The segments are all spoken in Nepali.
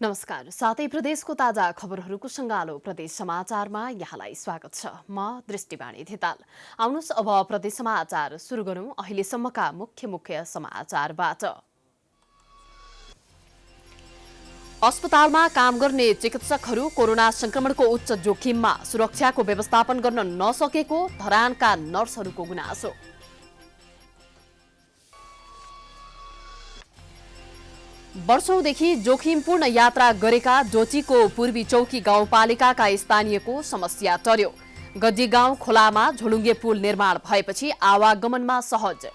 नमस्कार। साथै प्रदेशको ताजा खबरहरूको सँगालो प्रदेश समाचारमा यहाँलाई स्वागत छ। म दृष्टिवाणी धिताल। आउनुहोस् अब प्रदेश समाचार सुरु गरौं अहिलेसम्मका मुख्य समाचारबाट। अस्पतालमा काम गर्ने चिकित्सकहरू कोरोना संक्रमणको उच्च जोखिममा, सुरक्षाको व्यवस्थापन गर्न नसकेको धरानका नर्सहरूको गुनासो। वर्षौंदेखि जोखिमपूर्ण यात्रा गरेका जोचीको पूर्वी चौकी गाउँपालिकाका स्थानीयको समस्या टर्यो। गड्डी गाउँ खोलामा झोलुङ्गे पुल निर्माण भएपछि आवागमनमा सहज।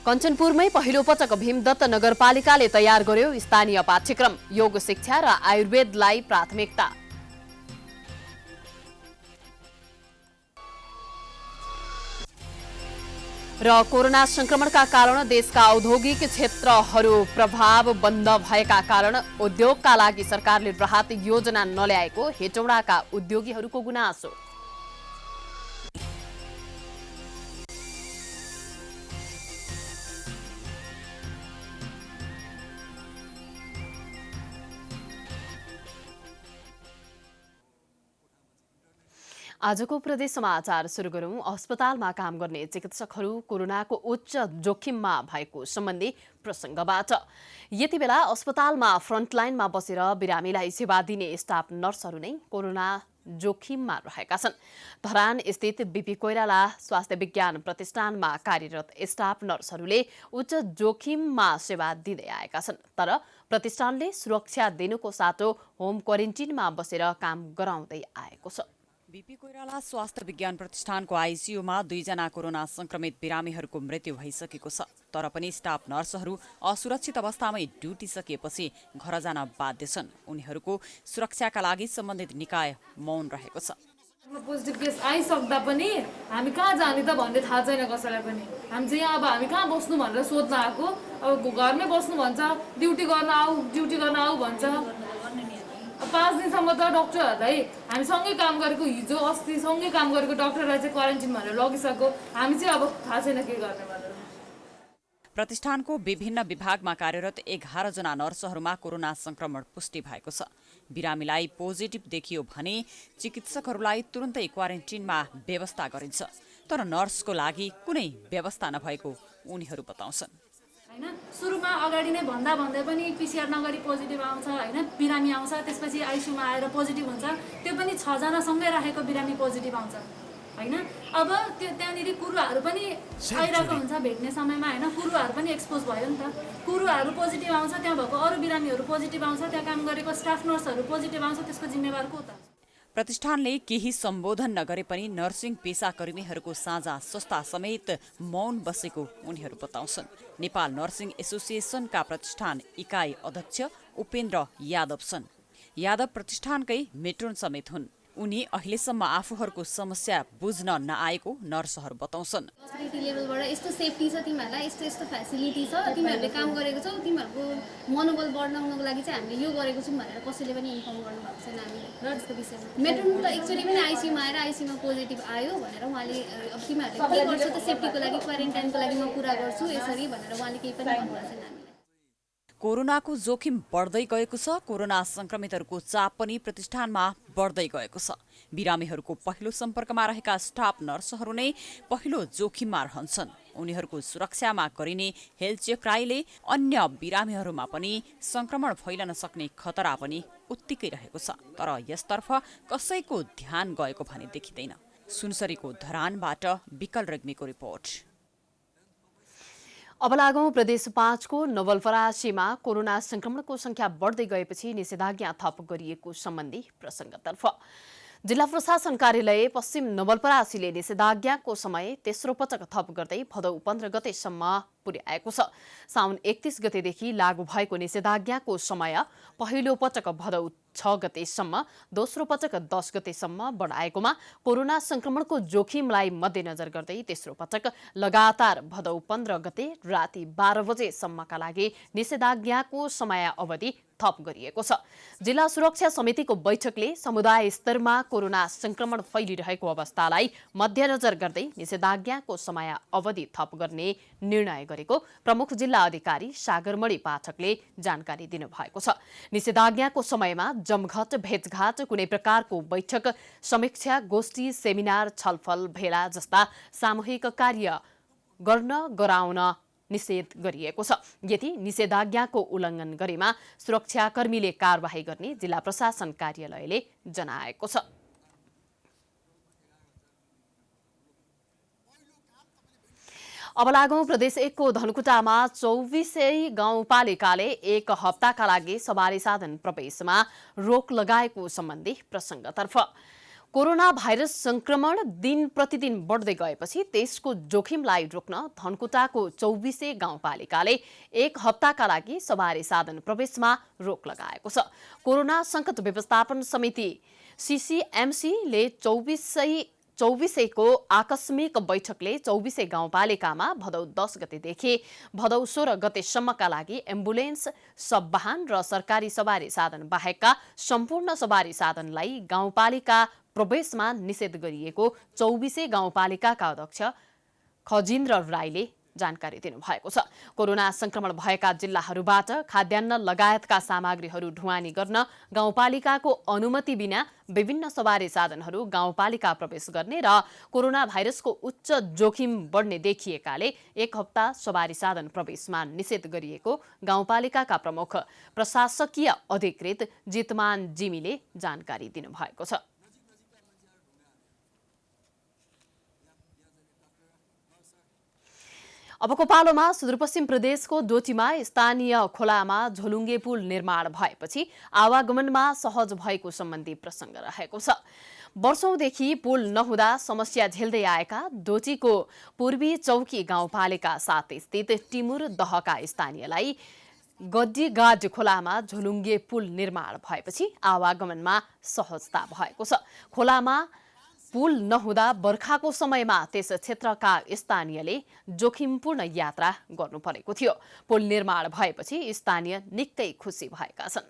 कञ्चनपुरमै पहिलो पटक भीमदत्त नगरपालिकाले तयार गर्यो स्थानीय पाठ्यक्रम, योग शिक्षा र आयुर्वेदलाई प्राथमिकता। र कोरोना संक्रमणका कारण देशका औद्योगिक क्षेत्रहरू प्रभाव बन्द भएका कारण उद्योगका लागि सरकारले राहत योजना नल्याएको हेटौडाका उद्योगीहरूको गुनासो। आजको प्रदेश समाचार सुरु गरौं। अस्पतालमा काम गर्ने चिकित्सकहरू कोरोनाको उच्च जोखिममा भएको सम्बन्धी प्रसंगबाट। यति बेला अस्पतालमा फ्रन्टलाइनमा बसेर बिरामीलाई सेवा दिने स्टाफ नर्सहरू नै कोरोना जोखिममा रहेका छन्। धरान स्थित बीपी कोइराला स्वास्थ्य विज्ञान प्रतिष्ठानमा कार्यरत स्टाफ नर्सहरूले उच्च जोखिममा सेवा दिँदै आएका छन्। तर प्रतिष्ठानले सुरक्षा दिनुको साटो होम क्वारेन्टिनमा बसेर काम गराउँदै आएको छ। बीपी कोइराला स्वास्थ्य विज्ञान प्रतिष्ठानको आइसियूमा 2 जना कोरोना संक्रमित बिरामीहरूको मृत्यु भइसकेको छ। तर पनि स्टाफ नर्सहरू असुरक्षित अवस्थामै ड्युटी सकिएपछि घर जान बाध्य छन्। उनीहरूको सुरक्षाका लागि सम्बन्धित निकाय मौन रहेको छ। पोजिटिभ केस आइसक्दा पनि हामी कहाँ जाने त भन्ने थाहा छैन कसैलाई पनि। हामी चाहिँ यहाँ अब हामी कहाँ बस्नु भनेर सोध्न आएको। अब घरमै बस्नु भन्छ, ड्युटी गर्न आऊ भन्छ। 5 दिनसम्म त डक्टरहरूलाई हामी सँगै काम गरेको, हिजो अस्ति सँगै काम गरेको डक्टरलाई चाहिँ क्वारेन्टिन भनेर लगिसक्यो। हामी चाहिँ अब थाहा छैन के गर्ने भनेर। प्रतिष्ठानको विभिन्न विभागमा कार्यरत 11 जना नर्सहरूमा कोरोना संक्रमण पुष्टि भएको छ। बिरामीलाई पोजिटिभ देखियो भने चिकित्सकहरूलाई तुरुन्तै क्वारेन्टिनमा व्यवस्था गरिन्छ। तर नर्सको लागि कुनै व्यवस्था नभएको उनीहरू बताउँछन्। सुरुमा अगाडि नै भन्दै पनि पिसिआर नगरी पोजिटिभ आउँछ हैन, बिरामी आउँछ। त्यसपछि आइसियूमा आएर पोजिटिभ हुन्छ। त्यो पनि 6 जना सँगै राखेको बिरामी पोजिटिभ आउँछ हैन। अब त्यो त्यहाँनिर कुरुवाहरू पनि आइरहेको हुन्छ भेट्ने समयमा हैन। कुरुवाहरू पनि एक्सपोज भयो नि त। कुरुवाहरू पोजिटिभ आउँछ, त्यहाँ भएको अरू बिरामीहरू पोजिटिभ आउँछ, त्यहाँ काम गरेको स्टाफ नर्सहरू पोजिटिभ आउँछ। त्यसको जिम्मेवार को त? प्रतिष्ठानले केही सम्बोधन नगरे पनि नर्सिङ पेसाकर्मीहरूको साझा संस्था समेत मौन बसेको उनीहरू बताउँछन्। नेपाल नर्सिङ एसोसिएसनका प्रतिष्ठान इकाइ अध्यक्ष उपेन्द्र यादव छन्। यादव प्रतिष्ठानकै मेट्रोन समेत हुन्। उनी अहिलेसम्म आफूहरूको समस्या बुझ्न नआएको नर्सहरू बताउँछन्। सोसाइटी लेभलबाट यस्तो सेफ्टी छ, तिमीहरूलाई यस्तो फेसिलिटी छ, तिमीहरूले काम गरेको छौ, तिमीहरूको मनोबल बढाउनको लागि चाहिँ हामीले यो गरेको छौँ भनेर कसैले पनि इन्फर्म गर्नु भएको छैन हामीले त्यसको विषयमा। मेट्रोन त एक्चुअली पनि आइसियूमा आएर आइसियूमा पोजिटिभ आयो भनेर उहाँले अब तिमीहरूले के गर्छ त सेफ्टीको लागि, क्वारेन्टाइनको लागि म कुरा गर्छु यसरी भनेर उहाँले केही पनि भन्नुभएको छैन हामीलाई। कोरोनाको जोखिम बढ्दै गएको छ। कोरोना संक्रमितहरूको चाप पनि प्रतिष्ठानमा बढ्दै गएको छ। बिरामीहरूको पहिलो सम्पर्कमा रहेका स्टाफ नर्सहरू नै पहिलो जोखिममा रहन्छन्। उनीहरूको सुरक्षामा गरिने हेल्थ चेकराईले अन्य बिरामीहरूमा पनि संक्रमण फैलन सक्ने खतरा पनि उत्तिकै रहेको छ। तर यसतर्फ कसैको ध्यान गएको भने देखिँदैन। सुनसरीको धरानबाट विकल रेग्मीको रिपोर्ट। अब लागौं प्रदेश 5 को नवलपरासीमा कोरोना संक्रमणको संख्या बढ्दै गएपछि निषेधाज्ञा थप गरिएको सम्बन्धी प्रसंगतर्फ। जिल्ला प्रशासन कार्यालय पश्चिम नवलपरासीले निषेधाज्ञाको समय तेस्रो पटक थप गर्दै भदौ 15 गतेसम्म पुर्याएको छ। साउन 31 गतेदेखि लागू भएको निषेधाज्ञाको समय पहिलो पटक भदौ 6 गतेसम्म, दोस्रो पटक 10 गतेसम्म बढाएकोमा कोरोना संक्रमणको जोखिमलाई मध्यनजर गर्दै तेस्रो पटक लगातार भदौ 15 गते राति 12 बजेसम्मका लागि निषेधाज्ञाको समय अवधि थप गरिएको छ। जिल्ला सुरक्षा समितिको बैठकले समुदाय स्तरमा कोरोना संक्रमण फैलिरहेको अवस्थालाई मध्यनजर गर्दै निषेधाज्ञाको समय अवधि थप गर्ने निर्णय गरेको प्रमुख जिल्ला अधिकारी सागरमणि पाठकले जानकारी दिनुभएको छ। निषेधाज्ञाको समयमा जमघट, भेटघाट, कुनै प्रकारको बैठक, समीक्षा, गोष्ठी, सेमिनार, छलफल, भेला जस्ता सामूहिक कार्य गराउन निषेध गरिएको छ। यदि निषेधाज्ञाको उल्लङ्घन गरेमा सुरक्षाकर्मीले कारबाही गर्ने जिल्ला प्रशासन कार्यालयले जनाएको छ। अब लागौं प्रदेश 1 को धनकुटामा 24 गाउँपालिकाले एक हप्ताका लागि सवारी साधन प्रवेशमा रोक लगाएको सम्बन्धी प्रसङ्गतर्फ कोरोना भाइरस संक्रमण दिन प्रतिदिन बढ्दै गएपछि त्यसको जोखिमलाई रोक्न धनकुटाको 24 गाउँपालिकाले एक हप्ताका लागि सवारी साधन प्रवेशमा रोक लगाएको छ। कोरोना संकट व्यवस्थापन समिति CCMC ले 24 को आकस्मिक बैठकले 24 गाउँपालिकामा भदौ 10 गतेदेखि भदौ 16 गतेसम्मका लागि एम्बुलेन्स, सब वाहन र सरकारी सवारी साधन बाहेकका सम्पूर्ण सवारी साधनलाई गाउँपालिका प्रवेशमा निषेध गरिएको 24 गाउँपालिकाका अध्यक्ष खजिन्द्र राईले जानकारी दिनुभएको छ। कोरोना संक्रमण भएका जिल्लाहरूबाट खाद्यान्न लगायतका सामग्रीहरू ढुवानी गर्न गाउँपालिकाको अनुमति बिना विभिन्न सवारी साधनहरू गाउँपालिका प्रवेश गर्ने र कोरोना भाइरसको उच्च जोखिम बढ्ने देखिएकाले एक हप्ता सवारी साधन प्रवेशमा निषेध गरिएको गाउँपालिकाका प्रमुख प्रशासकीय अधिकृत जितमान जिमीले जानकारी दिनुभएको छ। अबको पालोमा सुदूरपश्चिम प्रदेशको डोटीमा स्थानीय खोलामा झोलुङ्गे पुल निर्माण भएपछि आवागमनमा सहज भएको सम्बन्धी प्रसङ्ग रहेको छ। वर्षौंदेखि पुल नहुँदा समस्या झेल्दै आएका डोटीको पूर्वी चौकी गाउँपालिका 7 स्थित टिमुर दहका स्थानीयलाई गड्डीगाड खोलामा झोलुङ्गे पुल निर्माण भएपछि आवागमनमा सहजता भएको छ। खोलामा पुल नहुँदा बर्खाको समयमा त्यस क्षेत्रका स्थानीयले जोखिमपूर्ण यात्रा गर्नु परेको थियो। पुल निर्माण भएपछि स्थानीय निकै खुसी भएका छन्।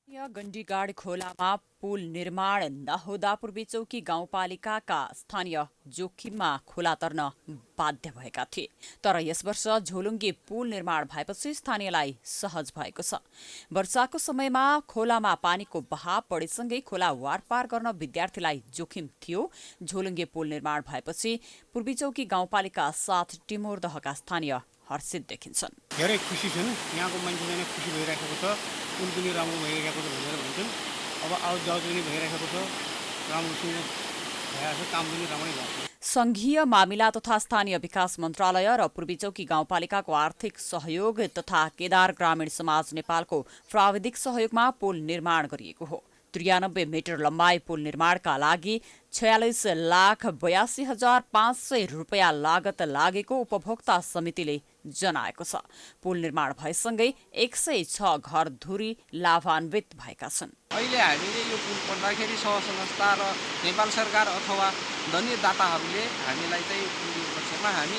गण्डीगाड खोलामा पुल निर्माण नहुँदा पूर्वी चौकी गाउँपालिकाका स्थानीय जोखिममा खोला तर्न बाध्य भएका थिए। तर यस वर्ष झोलुङ्गे पुल निर्माण भएपछि स्थानीयलाई सहज भएको छ। वर्षाको समयमा खोलामा पानीको बहाव बढेसँगै खोला वारपार गर्न विद्यार्थीलाई जोखिम थियो। झोलुङ्गे पुल निर्माण भएपछि पूर्वी चौकी गाउँपालिका 7 टिमुर दहका स्थानीय हर्षित देखिन्छन्। धेरै खुसी छन्। यहाँको मान्छेले नै खुसी भइरहेको छ। पुल पनि राम्रो भइरहेको छ भनेर भन्छन्। अब आउट जाउट पनि भइरहेको छ। राम्रोसँग भइरहेको छ। काम पनि राम्रै भएको छ। संघीय मामिला तथा स्थानीय विकास मन्त्रालय र पूर्वी चौकी गाउँपालिकाको आर्थिक सहयोग तथा केदार ग्रामीण समाज नेपालको प्राविधिक सहयोगमा पुल निर्माण गरिएको हो। 93 मिटर लम्बाई पुल निर्माणका लागि 46,82,500 रुपियाँ लागत लागेको उपभोक्ता समितिले जनाएको छ। पुल निर्माण भएसँगै 106 घर धुरी लाभान्वित भएका छन्। अहिले हामीले यो पुल पर्दाखेरि सङ्घ संस्था र नेपाल सरकार अथवा धनी दाताहरूले हामीलाई चाहिँ यो पुलको पक्षमा हामी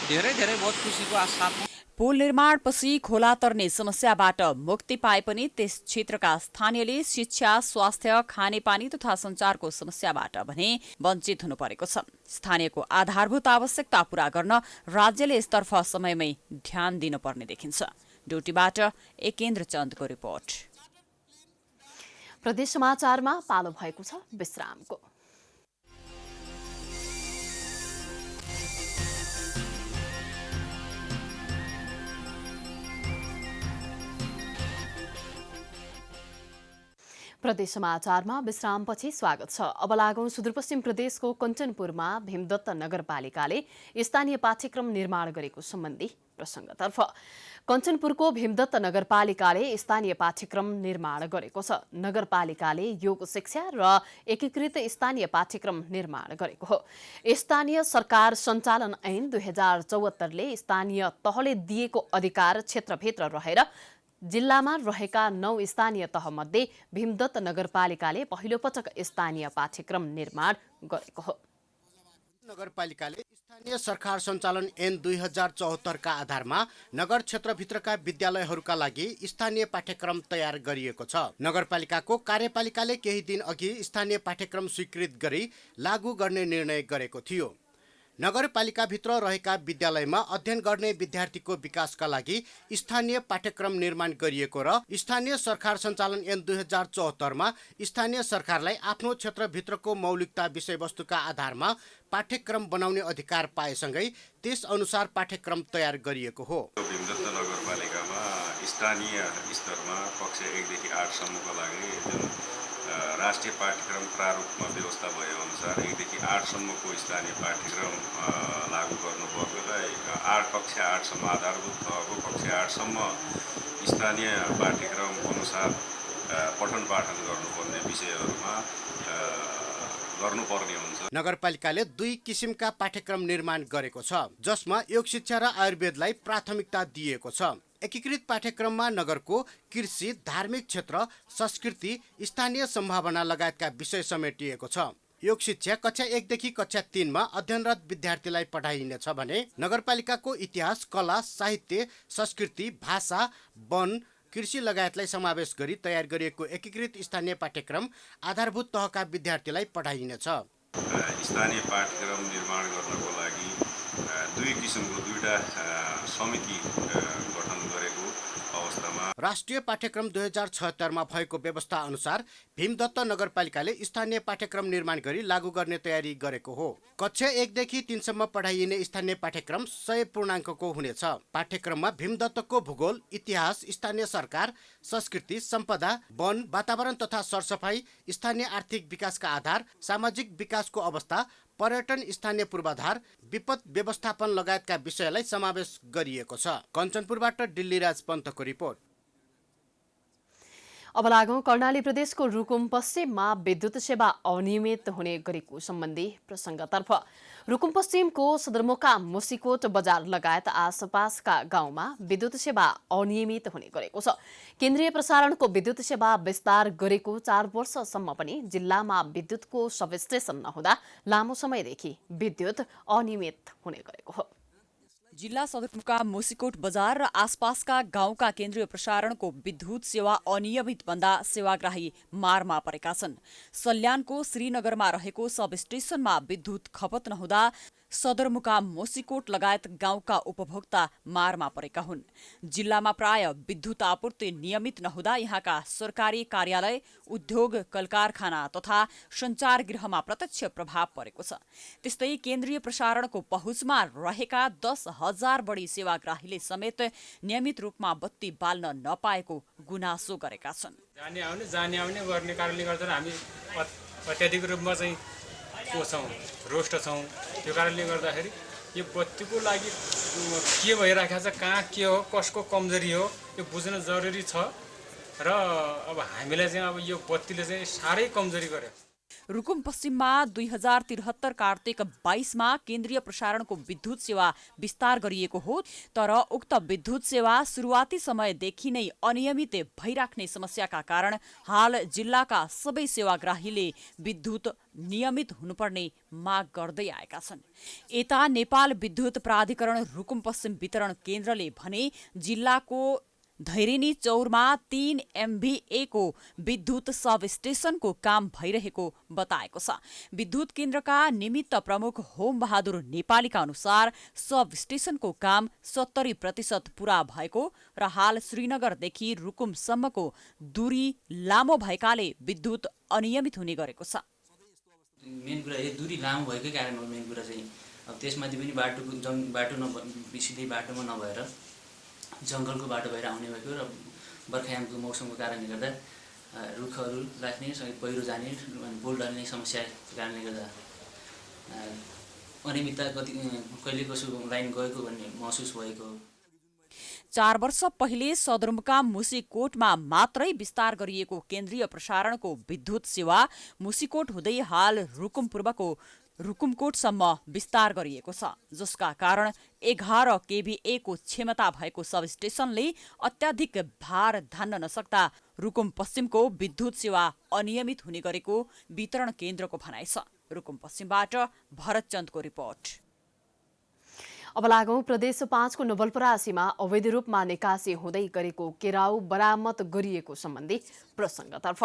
धेरै बहुत खुसीको साथ पुल निर्माणपछि खोला तर्ने समस्याबाट मुक्ति पाए पनि त्यस क्षेत्रका स्थानीयले शिक्षा, स्वास्थ्य, खानेपानी तथा सञ्चारको समस्याबाट भने वञ्चित हुनु परेको छ। स्थानीयको आधारभूत आवश्यकता पूरा गर्न राज्यले यसतर्फ समयमै ध्यान दिनुपर्ने देखिन्छ। डोटीबाट एकेन्द्र चन्दको रिपोर्ट। प्रदेश समाचारमा पालो भएको छ विश्रामको। प्रदेश समाचारमा विश्रामपछि स्वागत छ। अब लागौं सुदूरपश्चिम प्रदेशको कञ्चनपुरमा भीमदत्त नगरपालिकाले स्थानीय पाठ्यक्रम निर्माण गरेको सम्बन्धी प्रसङ्गतर्फ कञ्चनपुरको भीमदत्त नगरपालिकाले स्थानीय पाठ्यक्रम निर्माण गरेको छ। नगरपालिकाले योग शिक्षा र एकीकृत स्थानीय पाठ्यक्रम निर्माण गरेको हो। स्थानीय सरकार सञ्चालन ऐन 2074ले स्थानीय तहले दिएको अधिकार क्षेत्रभित्र रहेर जिल्लामा रहेका 9 स्थानीय तहमध्ये भीमदत्त नगरपालिकाले पहिलो पटक स्थानीय पाठ्यक्रम निर्माण गरेको हो। नगरपालिकाले स्थानीय स्थानीय सरकार सञ्चालन ऐन 2074 का आधारमा नगर क्षेत्रभित्रका विद्यालयहरूका लागि स्थानीय पाठ्यक्रम तयार गरिएको छ। नगरपालिकाको कार्यपालिकाले केही दिन अघि स्थानीय पाठ्यक्रम स्वीकृत गरी लागू गर्ने निर्णय गरेको थियो। नगरपालिकाभित्र रहेका विद्यालयमा अध्ययन गर्ने विद्यार्थीको विकासका लागि स्थानीय पाठ्यक्रम निर्माण गरिएको र स्थानीय सरकार सञ्चालन ऐन 2074 मा स्थानीय सरकारलाई आफ्नो क्षेत्रभित्रको मौलिकता विषयवस्तुका आधारमा पाठ्यक्रम बनाउने अधिकार पाएसँगै त्यस अनुसार पाठ्यक्रम तयार गरिएको हो। भीमदत्त नगरपालिकामा स्थानीय स्तरमा कक्षा 1 देखि 8 सम्मको लागि जुन राष्ट्रिय पाठ्यक्रम प्रारूपमा व्यवस्था भए अनुसार 1 देखि 8 सम्मको स्थानीय पाठ्यक्रम लागू गर्नुपर्नेलाई कक्षा 8 सम्म आधारभूत तहको कक्षा 8 सम्म स्थानीय पाठ्यक्रम अनुसार पठन पाठन गर्नुपर्ने विषयहरूमा गर्नुपर्ने हुन्छ। नगरपालिकाले 2 किसिमका पाठ्यक्रम निर्माण गरेको छ, जसमा योग शिक्षा र आयुर्वेदलाई प्राथमिकता दिएको छ। एकीकृत पाठ्यक्रममा नगरको कृषि, धार्मिक क्षेत्र, संस्कृति, स्थानीय सम्भावना लगायतका विषय समेटिएको छ। योग शिक्षा कक्षा 1 देखि कक्षा 3 मा अध्ययनरत विद्यार्थीलाई पढाइनेछ भने नगरपालिकाको इतिहास, कला, साहित्य, संस्कृति, भाषा, वन, कृषि लगायतलाई समावेश गरी तयार गरिएको एकीकृत स्थानीय पाठ्यक्रम आधारभूत तहका विद्यार्थीलाई पढाइनेछ। स्थानीय पाठ्यक्रम निर्माण गर्नको लागि 2 किसिमको 2टा समिति गठन गरेको अवस्थामा राष्ट्रिय पाठ्यक्रम 2076 मा भएको व्यवस्था अनुसार भीमदत्त नगरपालिकाले स्थानीय पाठ्यक्रम निर्माण गरी लागू गर्ने तयारी गरेको हो। कक्षा 1 देखि 3 सम्म पढाइने स्थानीय पाठ्यक्रम 100 पूर्णाङ्कको हुनेछ। पाठ्यक्रममा भीमदत्तको भूगोल, इतिहास, स्थानीय सरकार, संस्कृति, सम्पदा, वन, वातावरण तथा सरसफाई, स्थानीय आर्थिक विकासका आधार, सामाजिक विकासको अवस्था, पर्यटन, स्थानीय पूर्वाधार, विपद व्यवस्थापन लगायतका विषयलाई समावेश गरिएको छ। कञ्चनपुरबाट दिल्लीराज पन्तको रिपोर्ट। अब लागौं कर्णाली प्रदेशको रुकुम पश्चिममा विद्युत सेवा अनियमित हुने गरेको सम्बन्धी प्रसङ्गतर्फ। रुकुम पश्चिमको सदरमुकाम मुसिकोट बजार लगायत आसपासका गाउँमा विद्युत सेवा अनियमित हुने गरेको छ। केन्द्रीय प्रसारणको विद्युत सेवा विस्तार गरेको 4 वर्षसम्म पनि जिल्लामा विद्युतको सबस्टेसन नहुँदा लामो समयदेखि विद्युत अनियमित हुने गरेको हो। जिल्ला सदरमुकाम मुसिकोट बजार र आसपासका गाउँका केन्द्रीय प्रसारणको विद्युत सेवा अनियमित भन्दा सेवाग्राही मारमा परेका छन्। सल्यानको श्रीनगरमा रहेको सबस्टेसनमा विद्युत खपत नहुँदा सदरमुकाम मुसिकोट लगायत गाउँका उपभोक्ता मारमा परेका हुन्। जिल्लामा प्राय विद्युत आपूर्ति नियमित नहुँदा यहाँका सरकारी कार्यालय, उद्योग, कलकारखाना तथा सञ्चार गृहमा प्रत्यक्ष प्रभाव परेको छ। त्यस्तै केन्द्रीय प्रसारणको पहुँचमा रहेका 10,000 बढी सेवाग्राहीले समेत नियमित रूपमा बत्ती बाल्न नपाएको गुनासो गरेका छन्। जाने आउने गर्ने कारणले गर्दा हामी अत्याधिक रूपमा चाहिँ रोस्ट छौँ। त्यो कारणले गर्दाखेरि यो बत्तीको लागि के भइरहेको छ, कहाँ के हो, कसको कमजोरी हो, यो बुझ्न जरुरी छ र अब हामीलाई चाहिँ अब यो बत्तीले चाहिँ साह्रै कमजोरी गर्यो। रुकुम पश्चिममा 2073 कार्तिक 22 मा केन्द्रीय प्रसारणको विद्युत सेवा विस्तार गरिएको हो, तर उक्त विद्युत सेवा सुरुवाती समयदेखि नै अनियमित भइराख्ने समस्याका कारण हाल जिल्लाका सबै सेवाग्राहीले विद्युत नियमित हुनुपर्ने माग गर्दै आएका छन्। यता नेपाल विद्युत प्राधिकरण रुकुम पश्चिम वितरण केन्द्रले भने जिल्लाको धैरेनी चौरमा 3 MVA को विद्युत सबस्टेसनको काम भइरहेको बताएको छ। विद्युत केन्द्रका निमित्त प्रमुख होम बहादुर नेपालीका अनुसार सबस्टेसनको काम 70% पूरा भएको र हाल श्रीनगरदेखि रुकुमसम्मको दूरी लामो भएकाले विद्युत अनियमित हुने गरेको छ। मेन कुरा यो दूरी लामो भएकै कारण हो। मेन कुरा चाहिँ अब त्यसमाथि पनि बाटो सिधै बाटोमा नभएर जङ्गलको बाटो भएर आउने भएको र बर्खायामको मौसमको कारणले गर्दा रुखहरू लाग्ने, सँगै पहिरो जाने, पोल ढल्ने समस्याको कारणले गर्दा अनियमितता कहिले कसो लाइन गएको भन्ने महसुस भएको। 4 वर्ष पहिले सदरमुकाम मुसिकोटमा मात्रै विस्तार गरिएको केन्द्रीय प्रसारणको विद्युत सेवा मुसिकोट हुँदै हाल रुकुम पूर्वको रुकुमकोटसम्म विस्तार गरिएको छ, जसका कारण 11 KVA को क्षमता भएको सबस्टेसनले अत्याधिक भार धान्न नसक्दा रुकुम पश्चिमको विद्युत सेवा अनियमित हुने गरेको वितरण केन्द्रको भनाइ छ। रुकुम पश्चिमबाट भरतचन्दको रिपोर्ट। अब लागौं प्रदेश 5 को नवलपरासीमा अवैध रूपमा निकासी हुँदै गरेको केराउ बरामद गरिएको सम्बन्धी प्रसङ्गतर्फ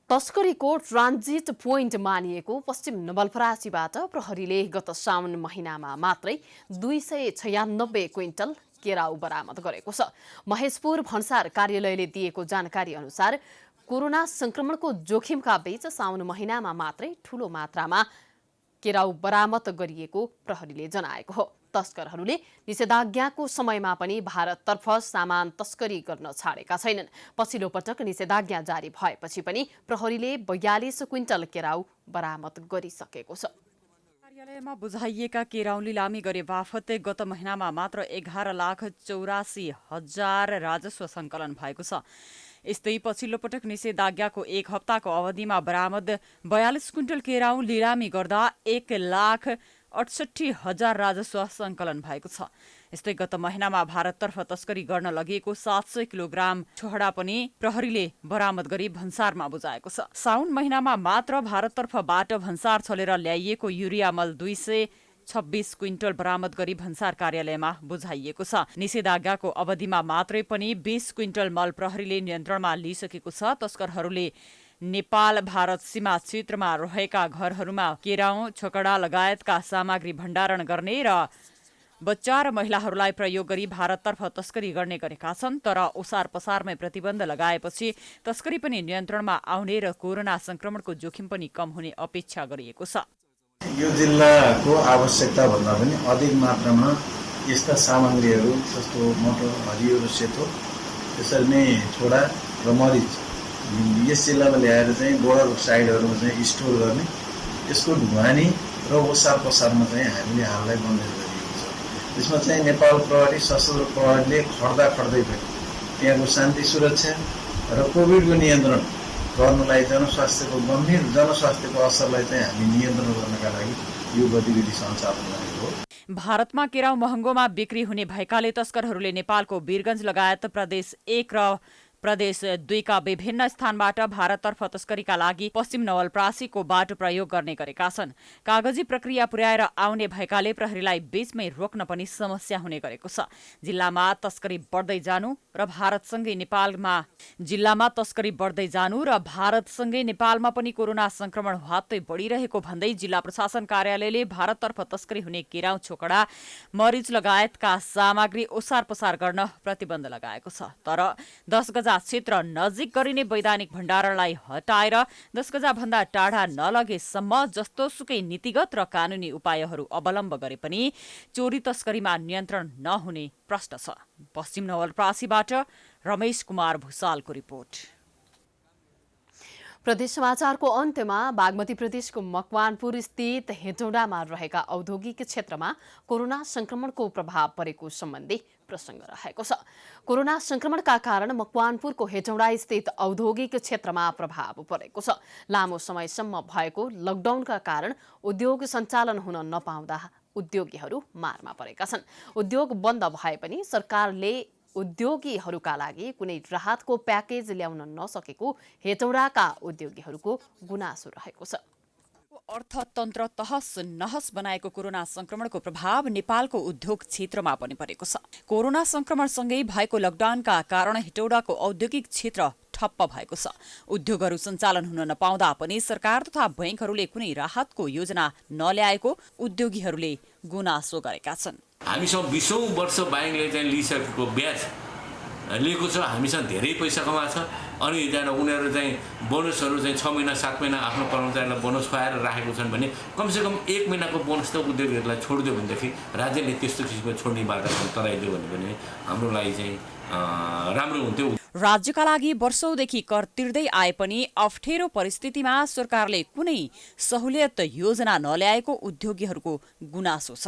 तस्करीको ट्रान्जिट पोइन्ट मानिएको पश्चिम नवलपरासीबाट प्रहरीले गत साउन महिनामा मात्रै 296 क्विन्टल केराउ बरामद गरेको छ। महेशपुर भन्सार कार्यालयले दिएको जानकारी अनुसार कोरोना संक्रमणको जोखिमका बीच साउन महिनामा मात्रै ठूलो मात्रामा केराउ बरामद गरिएको प्रहरीले जनाएको हो। तस्करहरूले निषेधाज्ञाको समयमा पनि भारततर्फ सामान तस्करी गर्न छाडेका छैनन्। पछिल्लो पटक निषेधाज्ञा जारी भएपछि पनि प्रहरीले 42 क्विन्टल केराउ बरामद गरिसकेको छ। कार्यालयमा बुझाइएका केराउ लिलामी गरे बापत गत महिनामा मात्र 11,84,000 राजस्व सङ्कलन भएको छ। यस्तै पछिल्लो पटक निषेधाज्ञाको 1 हप्ताको अवधिमा बरामद 42 क्विन्टल केराउ लिलामी गर्दा 1,68,000 राजस्व सङ्कलन भएको छ। यस्तै गत महिनामा भारततर्फ तस्करी गर्न लगिएको 700 किलोग्राम छोहडा पनि प्रहरीले बरामद गरी भन्सारमा बुझाएको छ। साउन महिनामा मात्र भारततर्फबाट भन्सार छलेर ल्याइएको युरिया मल 226 क्विन्टल बरामद गरी भन्सार कार्यालयमा बुझाइएको छ। निषेधाज्ञाको अवधिमा मात्रै पनि 20 क्विन्टल मल प्रहरीले नियन्त्रणमा लिइसकेको छ। तस्करहरूले नेपाल भारत सीमा क्षेत्रमा रहेका घरहरूमा केराउ छोकडा लगायतका सामग्री भण्डारण गर्ने र बच्चा र महिलाहरूलाई प्रयोग गरी भारततर्फ तस्करी गर्ने गरेका छन्। तर ओसार पसारमै प्रतिबन्ध लगाएपछि तस्करी पनि नियन्त्रणमा आउने र कोरोना संक्रमणको जोखिम पनि कम हुने अपेक्षा गरिएको छ। यो जिल्लाको आवश्यकता भन्दा पनि अधिक मात्रामा यस्ता सामग्रीहरू जस्तो मटर, हरियो र सेतो त्यसरी नै छोडा र मरिच यस जिल्लामा ल्याएर चाहिँ बोर्डर साइडहरूमा चाहिँ स्टोर गर्ने, यसको ढुवानी र ओसार पसारमा चाहिँ हामीले हाललाई बन्देज गरिएको छ। त्यसमा चाहिँ नेपाल प्रहरी सशस्त्र प्रहरीले खड्दै पनि त्यहाँको शान्ति सुरक्षा र कोभिडको नियन्त्रण गर्नलाई गम्भीर जनस्वास्थ्यको असरलाई चाहिँ हामी नियन्त्रण गर्नका लागि यो गतिविधि सञ्चालन गरेको हो। भारतमा केराउ महँगोमा बिक्री हुने भएकाले तस्करहरूले नेपालको वीरगञ्ज लगायत प्रदेश 1 र प्रदेश 2 का विभिन्न स्थानबाट भारततर्फ तस्करीका लागि पश्चिम नवलपरासीको बाटो प्रयोग गर्ने गरेका छन्। कागजी प्रक्रिया पुर्याएर आउने भएकाले प्रहरीलाई बीचमै रोक्न पनि समस्या हुने गरेको छ। जिल्लामा तस्करी बढ्दै जानु र भारतसँगै नेपालमा पनि कोरोना संक्रमण हत्तै बढिरहेको भन्दै जिल्ला प्रशासन कार्यालयले भारततर्फ तस्करी हुने केराउ छोकडा मरिच लगायतका सामग्री ओसार पसार गर्न प्रतिबन्ध लगाएको छ। तर 10 गजा क्षेत्र नजिक गरिने वैधानिक भण्डारणलाई हटाएर 10 गजा भन्दा टाढा नलगेसम्म जस्तो सुकै नीतिगत र कानूनी उपायहरू अवलम्ब गरे पनि चोरी तस्करीमा नियन्त्रण नहुने प्रश्न छ। पश्चिम नवलपरासीबाट रमेश कुमार भुसालको रिपोर्ट। प्रदेश समाचारको अन्त्यमा बागमती प्रदेशको मकवानपुर स्थित हेटौडामा रहेका औद्योगिक क्षेत्रमा कोरोना संक्रमणको प्रभाव परेको सम्बन्धी प्रसङ्ग रहेको छ। कोरोना संक्रमणका कारण मकवानपुरको हेटौडा स्थित औद्योगिक क्षेत्रमा प्रभाव परेको छ। लामो समयसम्म भएको लकडाउनका कारण उद्योग सञ्चालन हुन नपाउँदा उद्योगीहरू मारमा परेका छन्। उद्योग बन्द भए पनि सरकारले उद्योगीहरूका लागि कुनै राहतको प्याकेज ल्याउन नसकेको हेटौडाका उद्योगीहरूको गुनासो रहेको छ। अर्थतन्त्र तहस नहस बनाएको कोरोना संक्रमणको प्रभाव नेपालको उद्योग क्षेत्रमा पनि परेको छ। कोरोना संक्रमणसँगै भएको लकडाउनका कारण हेटौडाको औद्योगिक क्षेत्र ठप्प भएको छ। उद्योगहरू सञ्चालन हुन नपाउँदा पनि सरकार तथा बैंकहरूले कुनै राहतको योजना नल्याएको उद्योगीहरूले गुनासो गरेका छन्। हामीसँग 20औं वर्ष बैंकले चाहिँ लिइसकेको ब्याज लिएको छ, हामीसँग धेरै पैसा कमाएको छ। अनि उनीहरू चाहिँ बोनसहरू चाहिँ 6 महिना 7 महिना आफ्नो कर्मचारीलाई बोनस खुवाएर राखेको छन् भने कमसेकम 1 महिनाको बोनस त उद्योगीहरूलाई छोडिदियो भनेदेखि राज्यले त्यस्तो किसिमको छोड्ने बाधा तराइदियो भने हाम्रो लागि चाहिँ राम्रो हुन्थ्यो। राज्यका लागि वर्षौंदेखि कर तिर्दै आए पनि अप्ठ्यारो परिस्थितिमा सरकारले कुनै सहुलियत योजना नल्याएको उद्योगीहरूको गुनासो छ।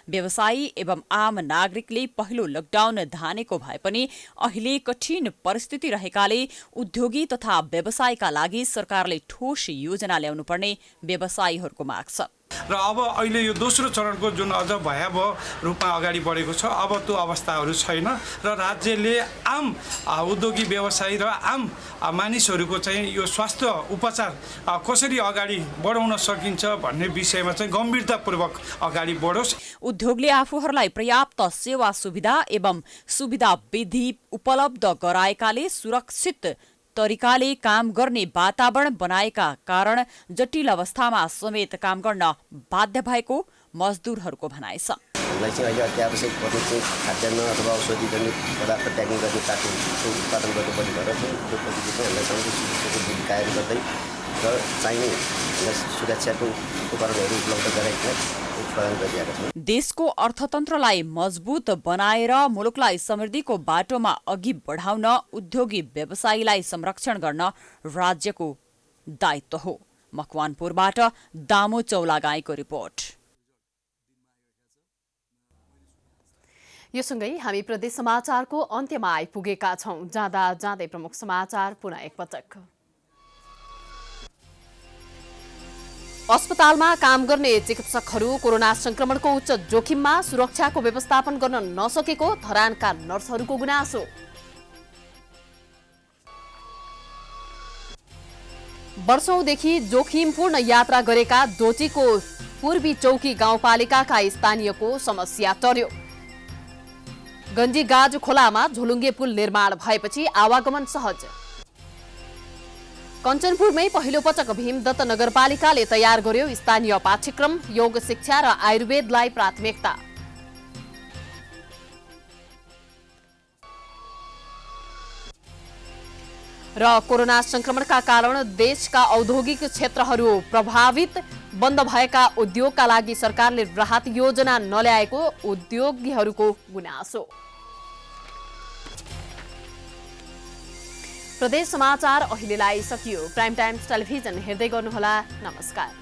व्यवसायी एवं आम नागरिकले पहिलो लकडाउन धानेको भए पनि अहिले कठिन परिस्थिति रहेकाले उद्योगी तथा व्यवसायका लागि सरकारले ठोस योजना ल्याउनुपर्ने व्यवसायीहरूको माग छ। र अब अहिले यो दोस्रो चरणको जुन अझ भयावह रूपमा अगाडि बढेको छ, अब त्यो अवस्थाहरू छैन र राज्यले आम उद्योगी व्यवसायी र आम मानिसहरूको चाहिँ यो स्वास्थ्य उपचार कसरी अगाडि बढाउन सकिन्छ भन्ने विषयमा चाहिँ गम्भीरतापूर्वक अगाडि बढोस्। उद्योगले आफूहरूलाई पर्याप्त सेवा सुविधा एवं सुविधा विधि उपलब्ध गराएकाले सुरक्षित तरिकाले काम गर्ने वातावरण बनाएका कारण जटिल अवस्थामा समेत काम गर्न बाध्य भएको मजदुरहरूको भनाइ छ। हामीलाई चाहिँ अहिले अत्यावश्यक पर्ने चाहिँ खाद्यान्न अथवा औषधिजन्य पदार्थ प्याकिङ गर्ने कार्टुनको उत्पादन गर्नुपर्ने भएर त्यो प्रविधि चाहिँ हामीलाई सबै कायम गर्दै र चाहिने सुरक्षाको उपकरणहरू उपलब्ध गराइकन उत्पादन गरिरहेका छौँ। देशको अर्थतन्त्रलाई मजबुत बनाएर मुलुकलाई समृद्धिको बाटोमा अघि बढाउन उद्योगी व्यवसायीलाई संरक्षण गर्न राज्यको दायित्व हो। मकवानपुरबाट दामो चौलागाईको रिपोर्ट। यो सँगै हामी प्रदेश समाचारको अन्त्यमा आइपुगेका छौं। जाँदा जाँदै प्रमुख समाचार पुनः एकपटक। अस्पतालमा काम गर्ने चिकित्सकहरू कोरोना संक्रमणको उच्च जोखिममा सुरक्षाको व्यवस्थापन गर्न नसकेको धरानका नर्सहरूको गुनासो। वर्षौंदेखि जोखिमपूर्ण यात्रा गरेका डोटीको पूर्वी चौकी गाउँपालिकाका स्थानीयको समस्या टर्यो। गञ्जी गाज खोलामा झोलुङ्गे पुल निर्माण भएपछि आवागमन सहज। कञ्चनपुरमै पहिलो पटक भीमदत्त नगरपालिकाले तयार गर्यो स्थानीय पाठ्यक्रम, योग शिक्षा र आयुर्वेदलाई प्राथमिकता। र कोरोना संक्रमणका कारण देशका औद्योगिक क्षेत्रहरू प्रभावित, बन्द भएका उद्योगका लागि सरकारले राहत योजना नल्याएको उद्योगीहरूको गुनासो। प्रदेश समाचार अहिलेलाई सकियो। प्राइम टाइम्स टेलिभिजन हेर्दै गर्नुहोला। नमस्कार।